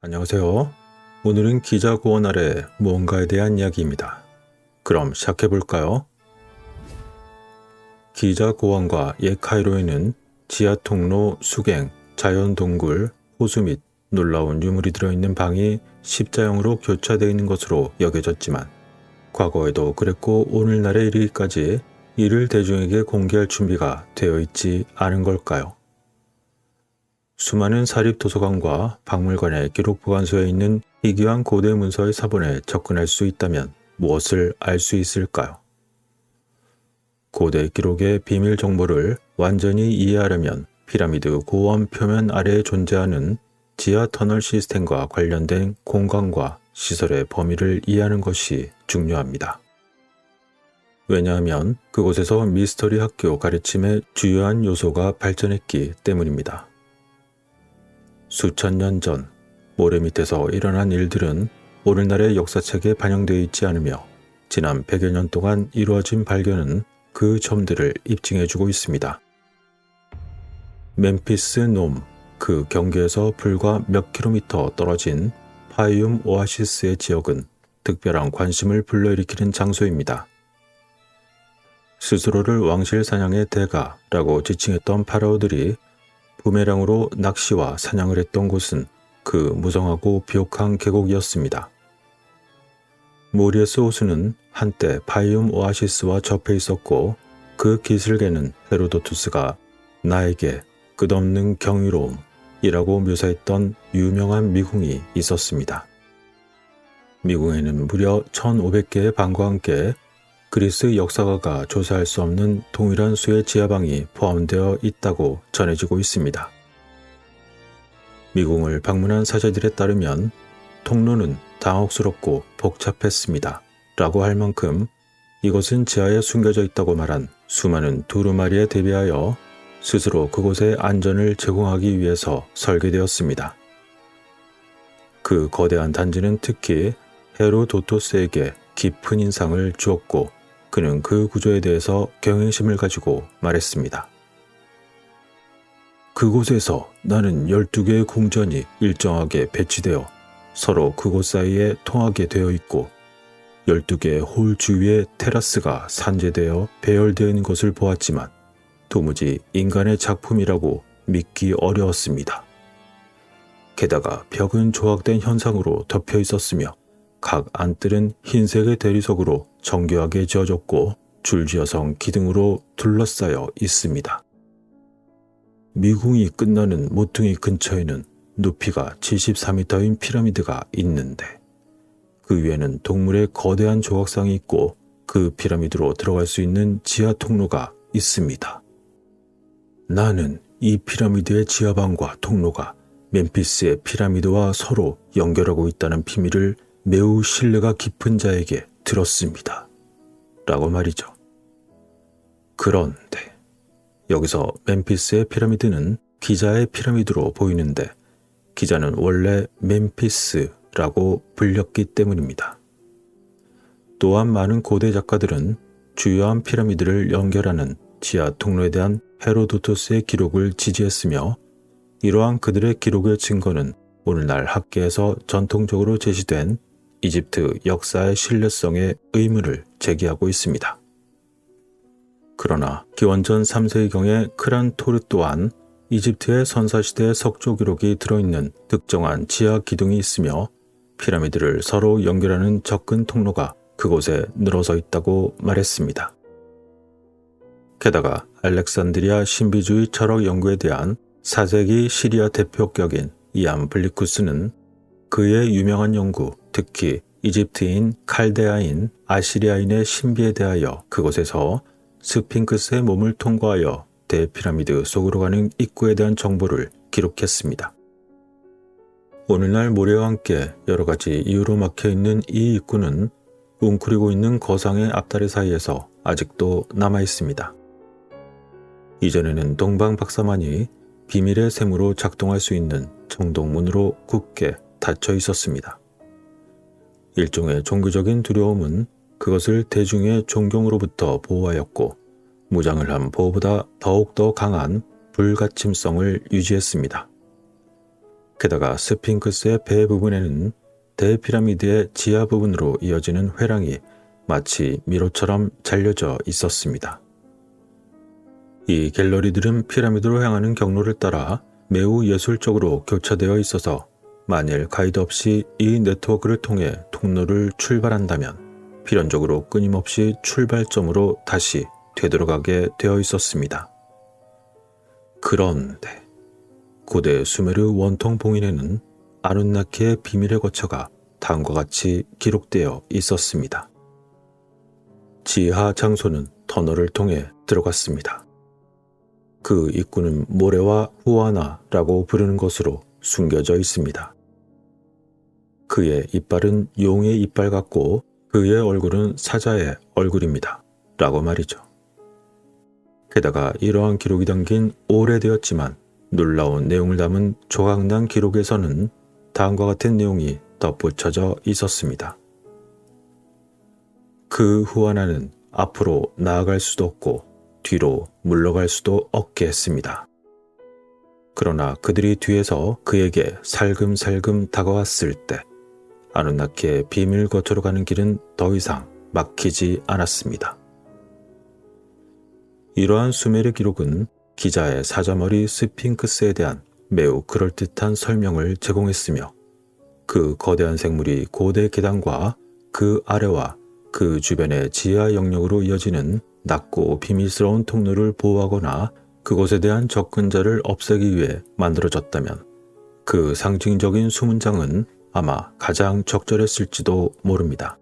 안녕하세요. 오늘은 기자 고원 아래 무언가에 대한 이야기입니다. 그럼 시작해볼까요? 기자 고원과 옛 카이로에는 지하 통로, 수갱, 자연동굴, 호수 및 놀라운 유물이 들어있는 방이 십자형으로 교차되어 있는 것으로 여겨졌지만 과거에도 그랬고 오늘날에 이르기까지 이를 대중에게 공개할 준비가 되어 있지 않은 걸까요? 수많은 사립도서관과 박물관의 기록 보관소에 있는 희귀한 고대 문서의 사본에 접근할 수 있다면 무엇을 알 수 있을까요? 고대 기록의 비밀 정보를 완전히 이해하려면 피라미드 고원 표면 아래에 존재하는 지하 터널 시스템과 관련된 공간과 시설의 범위를 이해하는 것이 중요합니다. 왜냐하면 그곳에서 미스터리 학교 가르침의 주요한 요소가 발전했기 때문입니다. 수천 년 전 모래 밑에서 일어난 일들은 오늘날의 역사책에 반영되어 있지 않으며 지난 100여 년 동안 이루어진 발견은 그 점들을 입증해주고 있습니다. 멤피스 놈, 그 경계에서 불과 몇 킬로미터 떨어진 파이움 오아시스의 지역은 특별한 관심을 불러일으키는 장소입니다. 스스로를 왕실 사냥의 대가라고 지칭했던 파라오들이 부메랑으로 낚시와 사냥을 했던 곳은 그 무성하고 비옥한 계곡이었습니다. 모리에스 호수는 한때 파이움 오아시스와 접해 있었고 그 기슭에는 헤로도투스가 나에게 끝없는 경이로움이라고 묘사했던 유명한 미궁이 있었습니다. 미궁에는 무려 1500개의 방과 함께 그리스 역사가가 조사할 수 없는 동일한 수의 지하방이 포함되어 있다고 전해지고 있습니다. 미궁을 방문한 사제들에 따르면 통로는 당혹스럽고 복잡했습니다. 라고 할 만큼 이곳은 지하에 숨겨져 있다고 말한 수많은 두루마리에 대비하여 스스로 그곳의 안전을 제공하기 위해서 설계되었습니다. 그 거대한 단지는 특히 헤로도토스에게 깊은 인상을 주었고 그는 그 구조에 대해서 경외심을 가지고 말했습니다. 그곳에서 나는 12개의 궁전이 일정하게 배치되어 서로 그곳 사이에 통하게 되어 있고 12개의 홀 주위에 테라스가 산재되어 배열되어 있는 것을 보았지만 도무지 인간의 작품이라고 믿기 어려웠습니다. 게다가 벽은 조각된 현상으로 덮여 있었으며 각 안뜰은 흰색의 대리석으로 정교하게 지어졌고 줄지어성 기둥으로 둘러싸여 있습니다. 미궁이 끝나는 모퉁이 근처에는 높이가 74m인 피라미드가 있는데 그 위에는 동물의 거대한 조각상이 있고 그 피라미드로 들어갈 수 있는 지하 통로가 있습니다. 나는 이 피라미드의 지하방과 통로가 멤피스의 피라미드와 서로 연결하고 있다는 비밀을 매우 신뢰가 깊은 자에게 들었습니다. 라고 말이죠. 그런데 여기서 멤피스의 피라미드는 기자의 피라미드로 보이는데 기자는 원래 멤피스라고 불렸기 때문입니다. 또한 많은 고대 작가들은 주요한 피라미드를 연결하는 지하 통로에 대한 헤로도토스의 기록을 지지했으며 이러한 그들의 기록의 증거는 오늘날 학계에서 전통적으로 제시된 이집트 역사의 신뢰성에 의문을 제기하고 있습니다. 그러나 기원전 3세기경의 크란토르 또한 이집트의 선사시대의 석조 기록이 들어있는 특정한 지하 기둥이 있으며 피라미드를 서로 연결하는 접근 통로가 그곳에 늘어서 있다고 말했습니다. 게다가 알렉산드리아 신비주의 철학 연구에 대한 4세기 시리아 대표격인 이안 블리쿠스는 그의 유명한 연구, 특히 이집트인, 칼데아인, 아시리아인의 신비에 대하여 그곳에서 스핑크스의 몸을 통과하여 대피라미드 속으로 가는 입구에 대한 정보를 기록했습니다. 오늘날 모래와 함께 여러 가지 이유로 막혀있는 이 입구는 웅크리고 있는 거상의 앞다리 사이에서 아직도 남아있습니다. 이전에는 동방 박사만이 비밀의 샘으로 작동할 수 있는 청동문으로 굳게 닫혀 있었습니다. 일종의 종교적인 두려움은 그것을 대중의 존경으로부터 보호하였고 무장을 한 보호보다 더욱더 강한 불가침성을 유지했습니다. 게다가 스핑크스의 배 부분에는 대피라미드의 지하 부분으로 이어지는 회랑이 마치 미로처럼 잘려져 있었습니다. 이 갤러리들은 피라미드로 향하는 경로를 따라 매우 예술적으로 교차되어 있어서 만일 가이드 없이 이 네트워크를 통해 통로를 출발한다면 필연적으로 끊임없이 출발점으로 다시 되돌아가게 되어 있었습니다. 그런데 고대 수메르 원통 봉인에는 아누나키의 비밀의 거처가 다음과 같이 기록되어 있었습니다. 지하 장소는 터널을 통해 들어갔습니다. 그 입구는 모래와 후아나라고 부르는 것으로 숨겨져 있습니다. 그의 이빨은 용의 이빨 같고 그의 얼굴은 사자의 얼굴입니다. 라고 말이죠. 게다가 이러한 기록이 담긴 오래되었지만 놀라운 내용을 담은 조각난 기록에서는 다음과 같은 내용이 덧붙여져 있었습니다. 그 후아나는 앞으로 나아갈 수도 없고 뒤로 물러갈 수도 없게 했습니다. 그러나 그들이 뒤에서 그에게 살금살금 다가왔을 때 아누나키의 비밀 거처로 가는 길은 더 이상 막히지 않았습니다. 이러한 수메르 기록은 기자의 사자머리 스핑크스에 대한 매우 그럴듯한 설명을 제공했으며 그 거대한 생물이 고대 계단과 그 아래와 그 주변의 지하 영역으로 이어지는 낮고 비밀스러운 통로를 보호하거나 그곳에 대한 접근자를 없애기 위해 만들어졌다면 그 상징적인 수문장은 아마 가장 적절했을지도 모릅니다.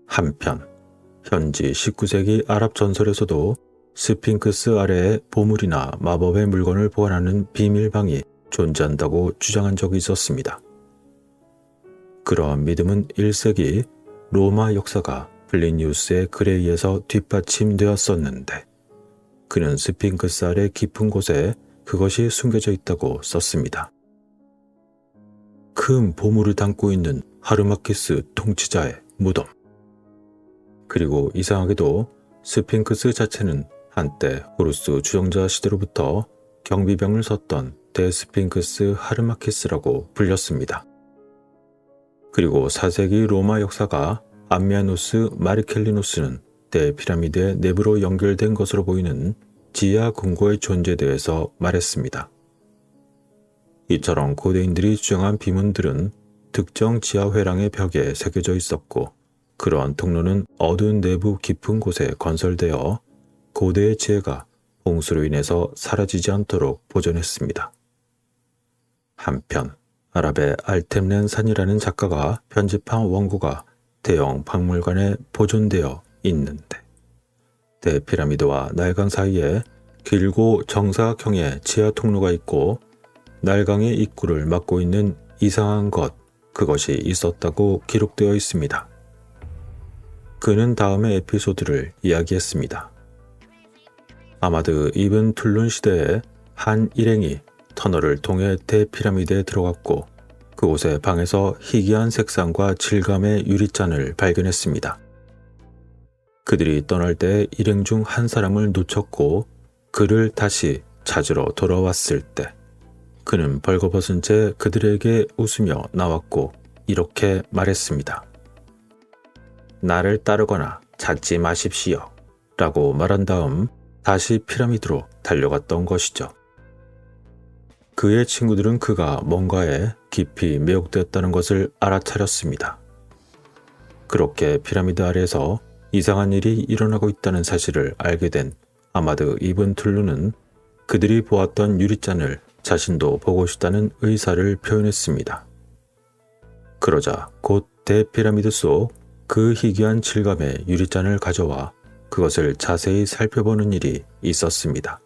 한편 현지 19세기 아랍 전설에서도 스핑크스 아래에 보물이나 마법의 물건을 보관하는 비밀방이 존재한다고 주장한 적이 있었습니다. 그러한 믿음은 1세기 로마 역사가 플리니우스의 글에 의해서 뒷받침되었었는데 그는 스핑크스 아래 깊은 곳에 그것이 숨겨져 있다고 썼습니다. 큰 보물을 담고 있는 하르마키스 통치자의 무덤. 그리고 이상하게도 스핑크스 자체는 한때 호루스 주정자 시대로부터 경비병을 섰던 대스핑크스 하르마키스라고 불렸습니다. 그리고 4세기 로마 역사가 암미아누스 마르켈리누스는 대피라미드의 내부로 연결된 것으로 보이는 지하 금고의 존재에 대해서 말했습니다. 이처럼 고대인들이 주장한 비문들은 특정 지하 회랑의 벽에 새겨져 있었고 그러한 통로는 어두운 내부 깊은 곳에 건설되어 고대의 지혜가 홍수로 인해서 사라지지 않도록 보존했습니다. 한편 아랍의 알템렌 산이라는 작가가 편집한 원고가 대형 박물관에 보존되어 있는데 대피라미드와 날강 사이에 길고 정사각형의 지하 통로가 있고 날강의 입구를 막고 있는 이상한 그것이 있었다고 기록되어 있습니다. 그는 다음의 에피소드를 이야기했습니다. 아마드 이븐 툴룬 시대에 한 일행이 터널을 통해 대피라미드에 들어갔고 그곳의 방에서 희귀한 색상과 질감의 유리잔을 발견했습니다. 그들이 떠날 때 일행 중 한 사람을 놓쳤고 그를 다시 찾으러 돌아왔을 때 그는 벌거벗은 채 그들에게 웃으며 나왔고 이렇게 말했습니다. 나를 따르거나 찾지 마십시오 라고 말한 다음 다시 피라미드로 달려갔던 것이죠. 그의 친구들은 그가 뭔가에 깊이 매혹되었다는 것을 알아차렸습니다. 그렇게 피라미드 아래에서 이상한 일이 일어나고 있다는 사실을 알게 된 아마드 이븐 툴루는 그들이 보았던 유리잔을 자신도 보고 싶다는 의사를 표현했습니다. 그러자 곧 대피라미드 속 그 희귀한 질감의 유리잔을 가져와 그것을 자세히 살펴보는 일이 있었습니다.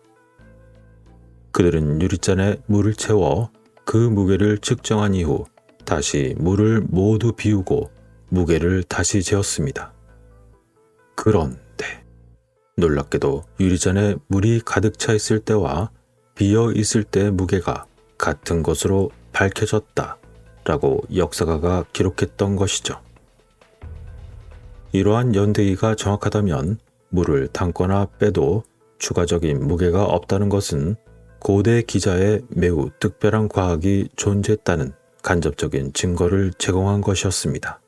그들은 유리잔에 물을 채워 그 무게를 측정한 이후 다시 물을 모두 비우고 무게를 다시 재었습니다. 그런데 놀랍게도 유리잔에 물이 가득 차 있을 때와 비어 있을 때의 무게가 같은 것으로 밝혀졌다 라고 역사가가 기록했던 것이죠. 이러한 연대기가 정확하다면 물을 담거나 빼도 추가적인 무게가 없다는 것은 고대 기자에 매우 특별한 과학이 존재했다는 간접적인 증거를 제공한 것이었습니다.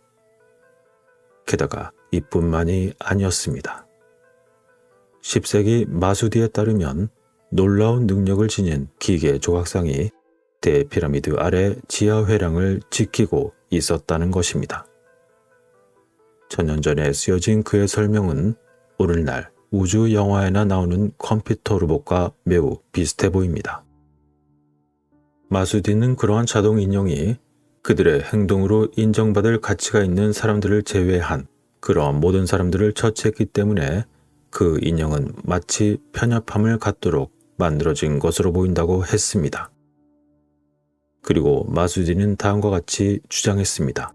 게다가 이뿐만이 아니었습니다. 10세기 마수디에 따르면 놀라운 능력을 지닌 기계 조각상이 대피라미드 아래 지하 회랑을 지키고 있었다는 것입니다. 천년 전에 쓰여진 그의 설명은 오늘날 우주 영화에나 나오는 컴퓨터 로봇과 매우 비슷해 보입니다. 마수디는 그러한 자동 인형이 그들의 행동으로 인정받을 가치가 있는 사람들을 제외한 그러한 모든 사람들을 처치했기 때문에 그 인형은 마치 편협함을 갖도록 만들어진 것으로 보인다고 했습니다. 그리고 마수디는 다음과 같이 주장했습니다.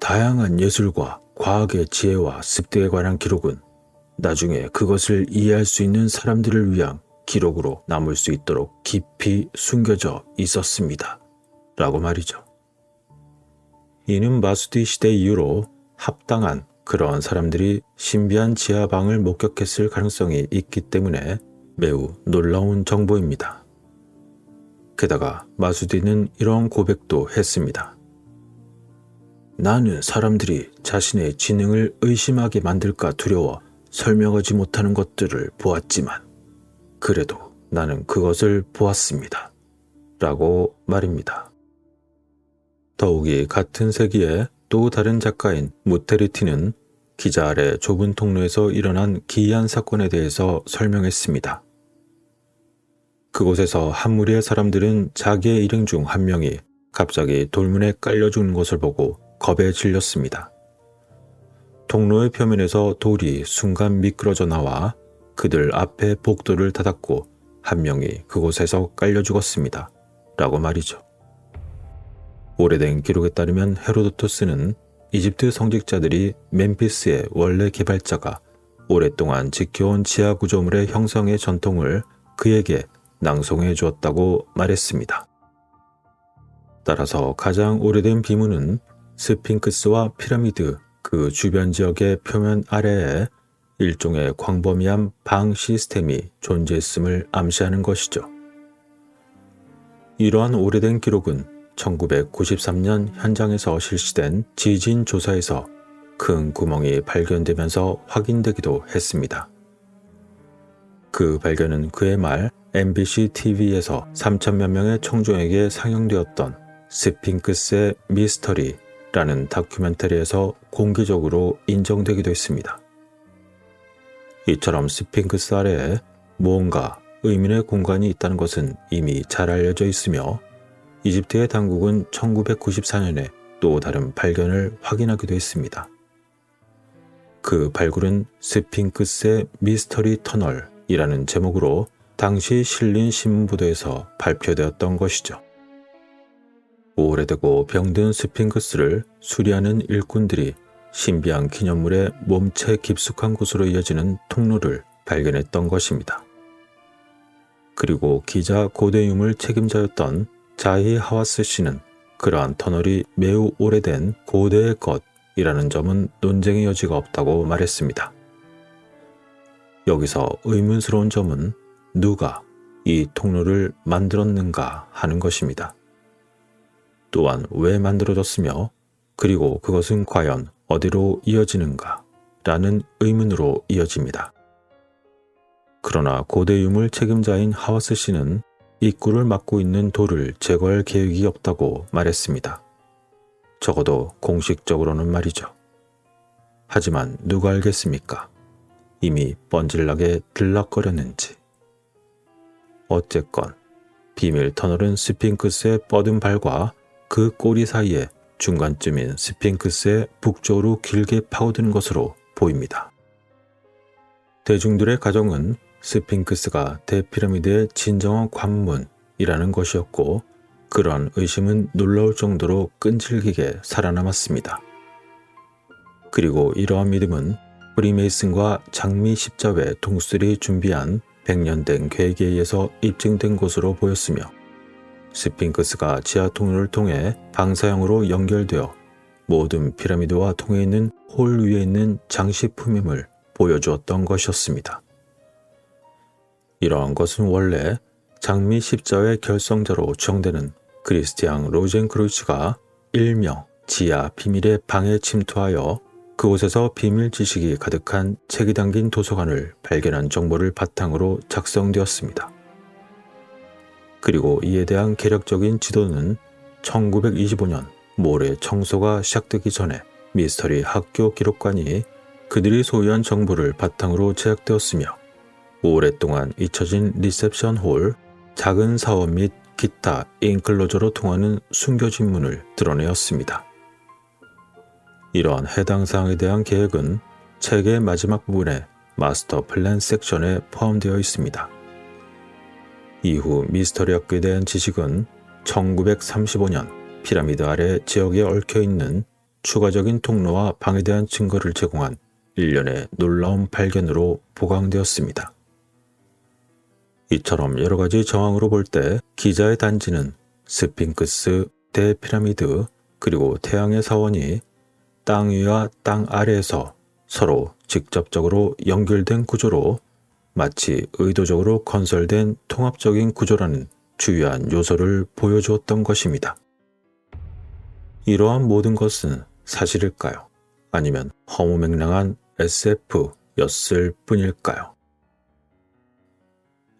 다양한 예술과 과학의 지혜와 습득에 관한 기록은 나중에 그것을 이해할 수 있는 사람들을 위한 기록으로 남을 수 있도록 깊이 숨겨져 있었습니다. 라고 말이죠. 이는 마수디 시대 이후로 합당한 그러한 사람들이 신비한 지하방을 목격했을 가능성이 있기 때문에 매우 놀라운 정보입니다. 게다가 마수디는 이런 고백도 했습니다. 나는 사람들이 자신의 지능을 의심하게 만들까 두려워 설명하지 못하는 것들을 보았지만 그래도 나는 그것을 보았습니다. 라고 말입니다. 더욱이 같은 세기에 또 다른 작가인 무테리티는 기자 아래 좁은 통로에서 일어난 기이한 사건에 대해서 설명했습니다. 그곳에서 한 무리의 사람들은 자기의 일행 중 한 명이 갑자기 돌문에 깔려 죽는 것을 보고 겁에 질렸습니다. 통로의 표면에서 돌이 순간 미끄러져 나와 그들 앞에 복도를 닫았고 한 명이 그곳에서 깔려 죽었습니다. 라고 말이죠. 오래된 기록에 따르면 헤로도토스는 이집트 성직자들이 멤피스의 원래 개발자가 오랫동안 지켜온 지하 구조물의 형성의 전통을 그에게 낭송해 주었다고 말했습니다. 따라서 가장 오래된 비문은 스핑크스와 피라미드 그 주변 지역의 표면 아래에 일종의 광범위한 방 시스템이 존재했음을 암시하는 것이죠. 이러한 오래된 기록은 1993년 현장에서 실시된 지진 조사에서 큰 구멍이 발견되면서 확인되기도 했습니다. 그 발견은 그해 말 MBC TV에서 3천여 명의 청중에게 상영되었던 스핑크스의 미스터리라는 다큐멘터리에서 공개적으로 인정되기도 했습니다. 이처럼 스핑크스 아래에 무언가 의문의 공간이 있다는 것은 이미 잘 알려져 있으며 이집트의 당국은 1994년에 또 다른 발견을 확인하기도 했습니다. 그 발굴은 스핑크스의 미스터리 터널이라는 제목으로 당시 실린 신문보도에서 발표되었던 것이죠. 오래되고 병든 스핑크스를 수리하는 일꾼들이 신비한 기념물의 몸체 깊숙한 곳으로 이어지는 통로를 발견했던 것입니다. 그리고 기자 고대 유물 책임자였던 자히 하와스 씨는 그러한 터널이 매우 오래된 고대의 것이라는 점은 논쟁의 여지가 없다고 말했습니다. 여기서 의문스러운 점은 누가 이 통로를 만들었는가 하는 것입니다. 또한 왜 만들어졌으며 그리고 그것은 과연 어디로 이어지는가 라는 의문으로 이어집니다. 그러나 고대 유물 책임자인 하와스 씨는 입구를 막고 있는 돌을 제거할 계획이 없다고 말했습니다. 적어도 공식적으로는 말이죠. 하지만 누가 알겠습니까? 이미 뻔질나게 들락거렸는지. 어쨌건 비밀 터널은 스핑크스의 뻗은 발과 그 꼬리 사이에 중간쯤인 스핑크스의 북쪽으로 길게 파고드는 것으로 보입니다. 대중들의 가정은 스핑크스가 대피라미드의 진정한 관문이라는 것이었고 그러한 의심은 놀라울 정도로 끈질기게 살아남았습니다. 그리고 이러한 믿음은 프리메이슨과 장미 십자회 동수들이 준비한 100년 된 계획에 의해서 입증된 것으로 보였으며 스핑크스가 지하 통로를 통해 방사형으로 연결되어 모든 피라미드와 통해 있는 홀 위에 있는 장식품임을 보여주었던 것이었습니다. 이러한 것은 원래 장미 십자의 결성자로 추정되는 크리스티앙 로젠크루이츠가 일명 지하 비밀의 방에 침투하여 그곳에서 비밀 지식이 가득한 책이 담긴 도서관을 발견한 정보를 바탕으로 작성되었습니다. 그리고 이에 대한 개략적인 지도는 1925년 모래 청소가 시작되기 전에 미스터리 학교 기록관이 그들이 소유한 정보를 바탕으로 제작되었으며 오랫동안 잊혀진 리셉션 홀, 작은 사원 및 기타 인클로저로 통하는 숨겨진 문을 드러내었습니다. 이러한 해당 사항에 대한 계획은 책의 마지막 부분에 마스터 플랜 섹션에 포함되어 있습니다. 이후 미스터리 학교에 대한 지식은 1935년 피라미드 아래 지역에 얽혀있는 추가적인 통로와 방에 대한 증거를 제공한 일련의 놀라운 발견으로 보강되었습니다. 이처럼 여러 가지 정황으로 볼 때 기자의 단지는 스핑크스, 대피라미드, 그리고 태양의 사원이 땅 위와 땅 아래에서 서로 직접적으로 연결된 구조로 마치 의도적으로 건설된 통합적인 구조라는 주요한 요소를 보여주었던 것입니다. 이러한 모든 것은 사실일까요? 아니면 허무맹랑한 SF였을 뿐일까요?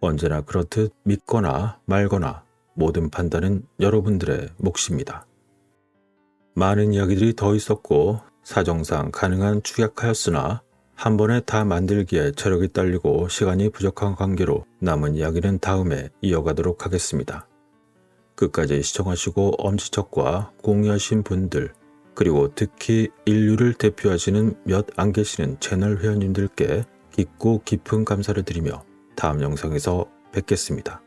언제나 그렇듯 믿거나 말거나 모든 판단은 여러분들의 몫입니다. 많은 이야기들이 더 있었고 사정상 가능한 축약하였으나 한 번에 다 만들기에 체력이 딸리고 시간이 부족한 관계로 남은 이야기는 다음에 이어가도록 하겠습니다. 끝까지 시청하시고 엄지척과 공유하신 분들, 그리고 특히 인류를 대표하시는 몇 안 계시는 채널 회원님들께 깊고 깊은 감사를 드리며 다음 영상에서 뵙겠습니다.